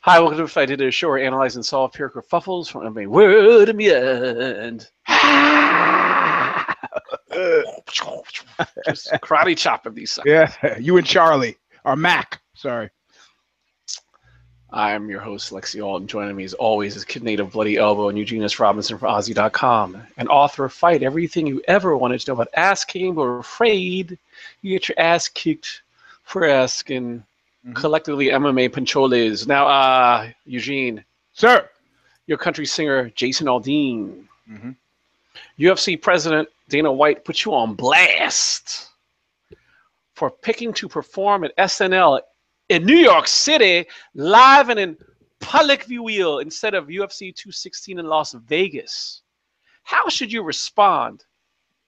Hi, welcome to Fight It Show. We're analyzing solve pure kerfuffles from MMA world and beyond. Just karate chopping these suckers. Yeah, you and Charlie, or Mac. Sorry. I'm your host, Lexi Alden. Joining me as always is Kid Native Bloody Elbow and Eugene S. Robinson from Aussie.com, and author of Fight Everything You Ever Wanted to Know About Ass Kicking But Were Afraid You Get Your Ass Kicked for Asking. Collectively MMA Pancholes. Now, Eugene. Sir. Your country singer, Jason Aldean. UFC President Dana White put you on blast for picking to perform at SNL in New York City, live and in public view instead of UFC 216 in Las Vegas. How should you respond,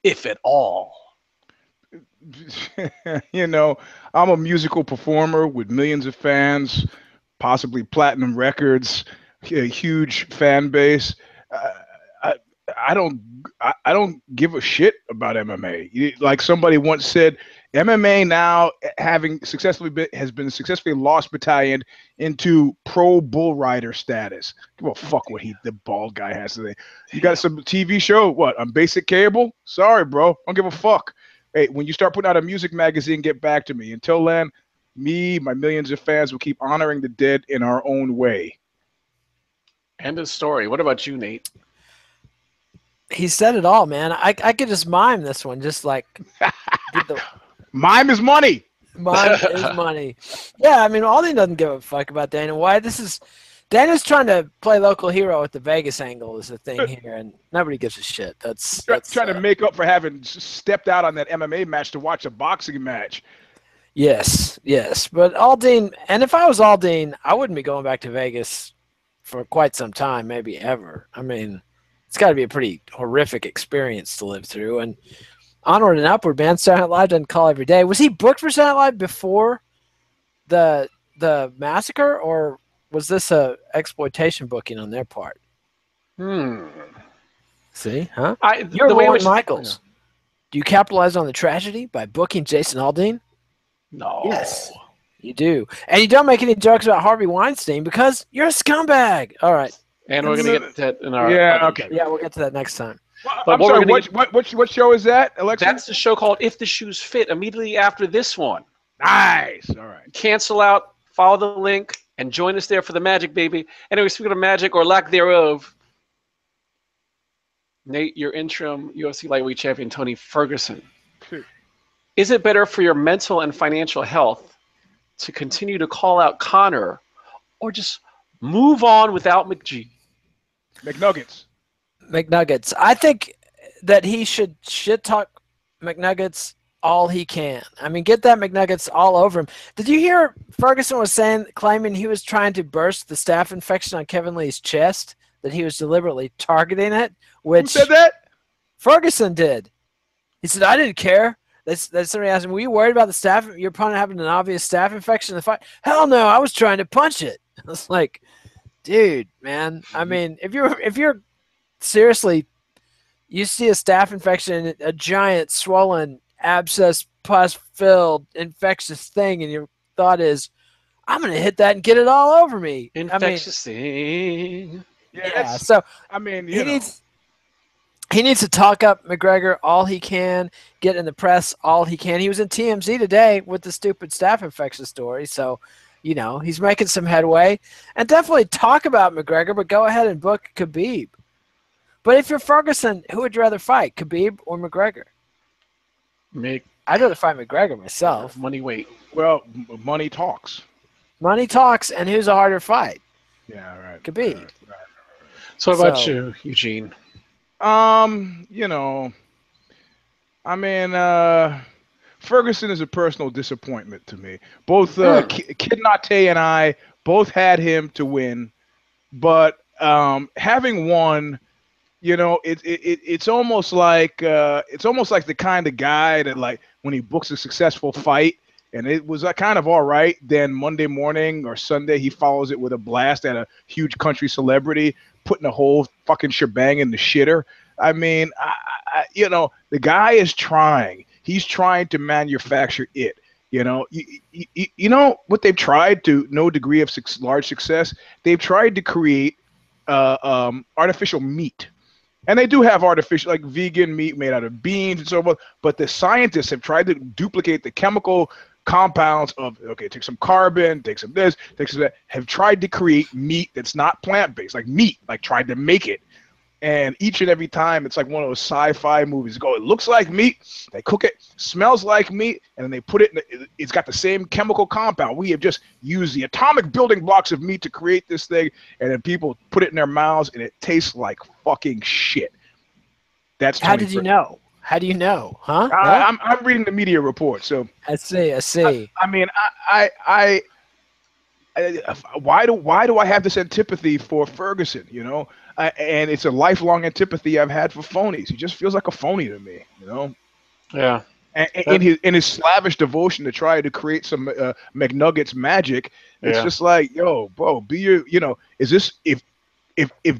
if at all? You know, I'm a musical performer with millions of fans, possibly platinum records, a huge fan base. I don't give a shit about MMA. Like somebody once said, MMA now has been successfully lost battalion into pro bull rider status. Give a fuck what the bald guy has today. You got some TV show? What, on basic cable? Sorry, bro. Don't give a fuck. Hey, when you start putting out a music magazine, get back to me. Until then, my millions of fans will keep honoring the dead in our own way. End of story. What about you, Nate? He said it all, man. I could just mime this one, just like mime is money. Mime is money. Yeah, I mean, Aldean doesn't give a fuck about Dana White. Dana's trying to play local hero with the Vegas angle is the thing here, and nobody gives a shit. That's trying to make up for having stepped out on that MMA match to watch a boxing match. Yes. But Aldean, and if I was Aldean, I wouldn't be going back to Vegas for quite some time, maybe ever. I mean, it's got to be a pretty horrific experience to live through. And onward and upward, man. Saturday Night Live doesn't call every day. Was he booked for Saturday Night Live before the massacre, or was this a exploitation booking on their part? See, huh? You're Lorne Michaels. Yeah. Do you capitalize on the tragedy by booking Jason Aldean? No. Yes, you do. And you don't make any jokes about Harvey Weinstein because you're a scumbag. All right. And we're going to get that in our... Yeah, okay. Yeah, we'll get to that next time. I'm sorry, what show is that, Alexa? That's the show called If the Shoes Fit, immediately after this one. Nice. All right. Cancel out, follow the link, and join us there for the magic, baby. Anyway, speaking of magic or lack thereof, Nate, your interim UFC lightweight champion, Tony Ferguson. Is it better for your mental and financial health to continue to call out Conor or just move on without McNuggets? I think that he should shit talk McNuggets all he can. I mean, get that McNuggets all over him. Did you hear Ferguson was claiming he was trying to burst the staph infection on Kevin Lee's chest, that he was deliberately targeting it? Which, who said that? Ferguson did. He said, I didn't care. Somebody asked him, were you worried about the staph, your opponent having an obvious staph infection in the fight? Hell no, I was trying to punch it. I was like, dude, man. I mean, if you're seriously, you see a staph infection, a giant swollen abscess pus-filled infectious thing, and your thought is, I'm going to hit that and get it all over me. Infectious thing. Yeah, so I mean, he needs to talk up McGregor all he can, get in the press all he can. He was in TMZ today with the stupid staph infection story, so he's making some headway. And definitely talk about McGregor, but go ahead and book Khabib. But if you're Ferguson, who would you rather fight, Khabib or McGregor? I'd rather fight McGregor myself. Money weight. Well, money talks. Money talks, and who's a harder fight? Yeah, right. Khabib. Right. So what about you, Eugene? Ferguson is a personal disappointment to me. Both Kid Nate and I both had him to win, but having won, it's almost like the kind of guy that, like, when he books a successful fight and it was kind of all right, then Monday morning or Sunday he follows it with a blast at a huge country celebrity, putting the whole fucking shebang in the shitter. I mean, the guy is trying. He's trying to manufacture it. You know, you know what they've tried to no degree of large success. They've tried to create artificial meat. And they do have artificial, like vegan meat made out of beans and so forth. But the scientists have tried to duplicate the chemical compounds of, okay, take some carbon, take some this, take some that, have tried to create meat that's not plant-based, like meat, like tried to make it. And each and every time, it's like one of those sci-fi movies. Go, it looks like meat. They cook it, smells like meat, and then they put it in. It's got the same chemical compound. We have just used the atomic building blocks of meat to create this thing, and then people put it in their mouths, and it tastes like fucking shit. That's how did you know? How do you know? Huh? I'm reading the media report, so I see. I mean, why do I have this antipathy for Ferguson? You know, and it's a lifelong antipathy I've had for phonies. He just feels like a phony to me. You know. Yeah. And in his slavish devotion to try to create some McNuggets magic, it's just like, yo, bro, be your. You know, is this if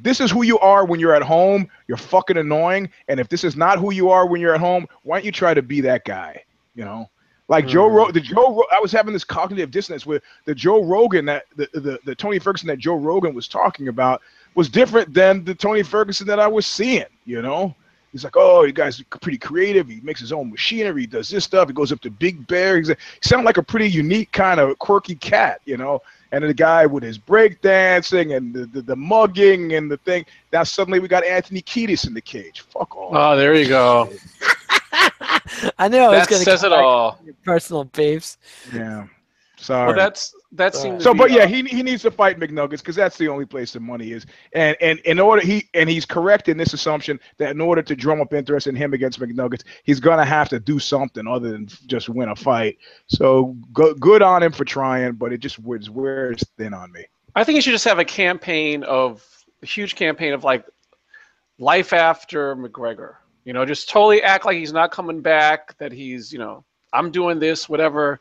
this is who you are when you're at home, you're fucking annoying. And if this is not who you are when you're at home, why don't you try to be that guy? You know. Like I was having this cognitive dissonance with the Joe Rogan that the Tony Ferguson that Joe Rogan was talking about was different than the Tony Ferguson that I was seeing. You know, he's like, oh, you guys are pretty creative. He makes his own machinery, he does this stuff. He goes up to Big Bear. He sounded like a pretty unique kind of quirky cat, you know. And the guy with his breakdancing and the mugging and the thing. Now suddenly we got Anthony Kiedis in the cage. Fuck off. Oh, there you go. I know that says it all. Your personal beefs. Yeah, sorry. Well, that seems. So, but yeah, he needs to fight McNuggets because that's the only place the money is. And in order he's correct in this assumption that in order to drum up interest in him against McNuggets, he's gonna have to do something other than just win a fight. So good on him for trying, but it just wears thin on me. I think he should just have a huge campaign of like life after McGregor. You know, just totally act like he's not coming back, that he's, you know, I'm doing this, whatever.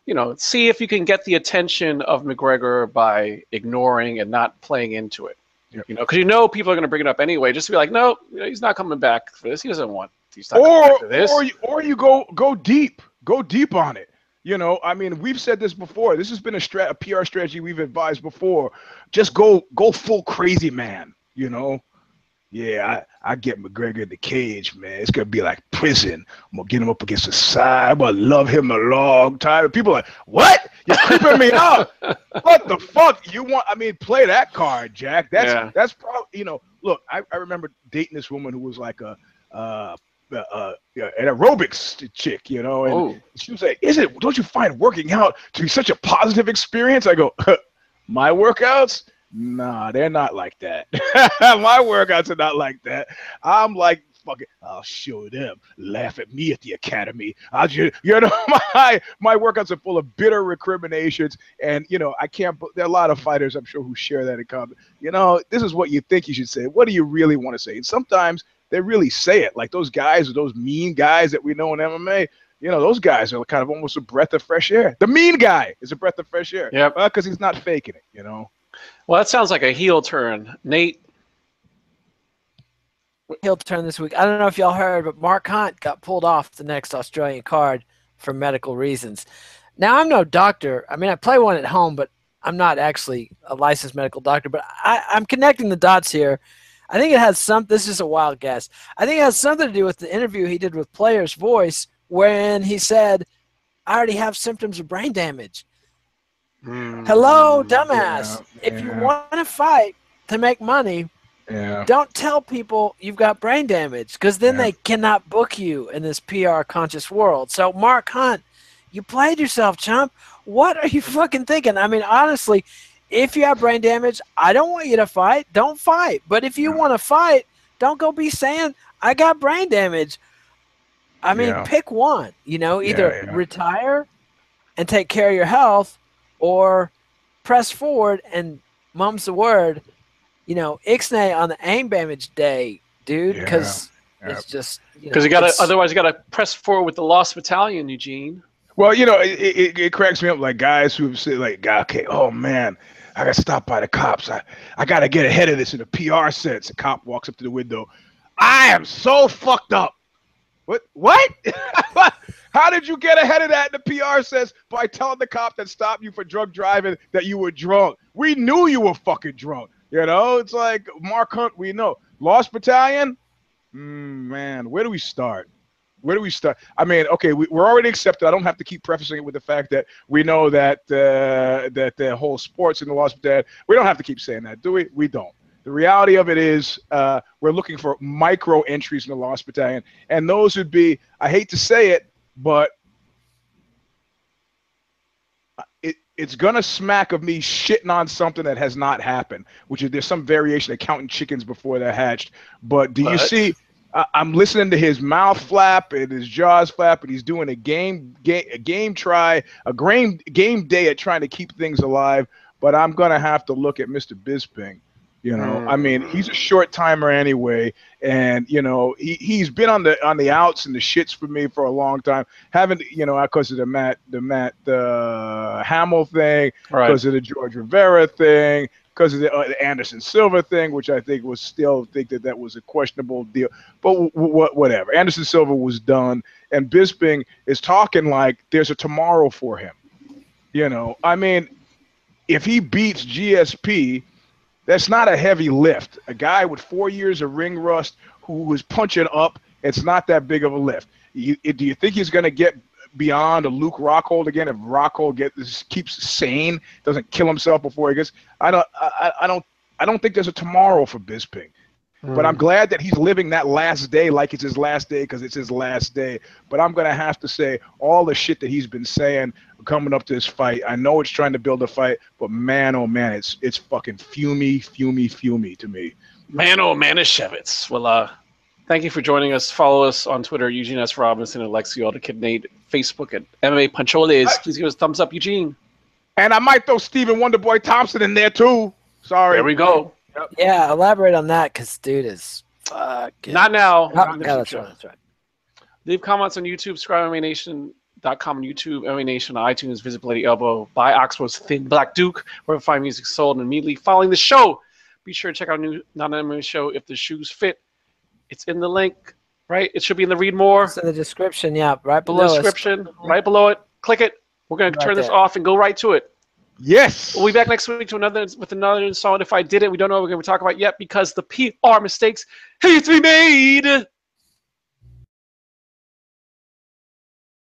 You know, see if you can get the attention of McGregor by ignoring and not playing into it. Yep. You know, because you know people are going to bring it up anyway. Just to be like, no, you know, he's not coming back for this. He doesn't want. He's not coming back for this. Or you go deep on it. You know, I mean, we've said this before. This has been a PR strategy we've advised before. Just go full crazy man. You know. Yeah, I get McGregor in the cage, man. It's gonna be like prison. I'm gonna get him up against the side. I'm gonna love him a long time. And people are like, what? You're creeping me out. What the fuck? You want? I mean, play that card, Jack. That's probably, you know. Look, I remember dating this woman who was like an aerobics chick, you know, and she was like, don't you find working out to be such a positive experience? I go, my workouts? Nah, they're not like that. My workouts are not like that. I'm like, fuck it, I'll show them. Laugh at me at the academy. I'll just, you know, my workouts are full of bitter recriminations. And, you know, there are a lot of fighters, I'm sure, who share that in common. You know, this is what you think you should say. What do you really want to say? And sometimes they really say it. Like those guys, those mean guys that we know in MMA, you know, those guys are kind of almost a breath of fresh air. The mean guy is a breath of fresh air. Yeah. Because he's not faking it, you know. Well, that sounds like a heel turn. Nate? Heel turn this week. I don't know if y'all heard, but Mark Hunt got pulled off the next Australian card for medical reasons. Now, I'm no doctor. I mean, I play one at home, but I'm not actually a licensed medical doctor. But I'm connecting the dots here. I think it has this is just a wild guess. I think it has something to do with the interview he did with Player's Voice when he said, I already have symptoms of brain damage. Hello, dumbass. If you want to fight to make money, don't tell people you've got brain damage because then they cannot book you in this PR conscious world. So, Mark Hunt, you played yourself, chump. What are you fucking thinking? I mean, honestly, if you have brain damage, I don't want you to fight. Don't fight. But if you want to fight, don't go be saying, I got brain damage. I mean, pick one. You know, either retire and take care of your health, or press forward and mum's the word, you know, ixnay on the aim damage day, dude, because it's just, because otherwise you gotta press forward with the Lost Battalion, Eugene. Well, you know, it cracks me up, like guys who say like, okay, oh man, I got stopped by the cops. I got to get ahead of this in a PR sense. A cop walks up to the window. I am so fucked up. What? How did you get ahead of that? And the PR says by telling the cop that stopped you for drunk driving that you were drunk. We knew you were fucking drunk. You know, it's like Mark Hunt. We know. Lost Battalion. Man, where do we start? Where do we start? I mean, okay, we're already accepted. I don't have to keep prefacing it with the fact that we know that that the whole sports in the Lost Battalion. We don't have to keep saying that, do we? We don't. The reality of it is we're looking for micro entries in the Lost Battalion, and those would be, I hate to say it, but it's going to smack of me shitting on something that has not happened, which is there's some variation of counting chickens before they're hatched. But do you see, I'm listening to his mouth flap and his jaws flap, and he's doing a game day at trying to keep things alive. But I'm going to have to look at Mr. Bisping. You know, I mean, he's a short timer anyway, and you know he's been on the outs and the shits for me for a long time. Haven't, you know, because of the Matt Hamill thing, because of the George Rivera thing, because of the Anderson Silva thing, which I think that was a questionable deal. But whatever. Anderson Silva was done, and Bisping is talking like there's a tomorrow for him. You know, I mean, if he beats GSP. That's not a heavy lift. A guy with 4 years of ring rust who was punching up, it's not that big of a lift. Do you think he's going to get beyond a Luke Rockhold again if Rockhold keeps sane, doesn't kill himself before he gets? I don't think there's a tomorrow for Bisping. But I'm glad that he's living that last day like it's his last day because it's his last day. But I'm going to have to say all the shit that he's been saying coming up to this fight. I know it's trying to build a fight, but man, oh man, it's fucking fumey to me. Man, oh Manischewitz. Well, thank you for joining us. Follow us on Twitter, Eugene S. Robinson and Alexio the Kid Nate. Facebook at MMA Pancholes. Please give us a thumbs up, Eugene. And I might throw Stephen Wonderboy Thompson in there too. Sorry. There we go. Yep. Yeah, elaborate on that because dude is not now. Oh, yeah, that's right. Leave comments on YouTube. Subscribe to MMANation.com on YouTube, MMA Nation on iTunes. Visit Bloody Elbow. Buy Oxbow's Thin Black Duke, wherever fine music sold. And immediately following the show, be sure to check out a new non-MMA show, If the Shoes Fit. It's in the link, right? It should be in the Read More. It's in the description, yeah, right below the description, right below it. Click it. We're going to turn this off and go right to it. Yes. We'll be back next week with another installment. If I did it, we don't know what we're going to talk about yet because the PR mistakes need to be made.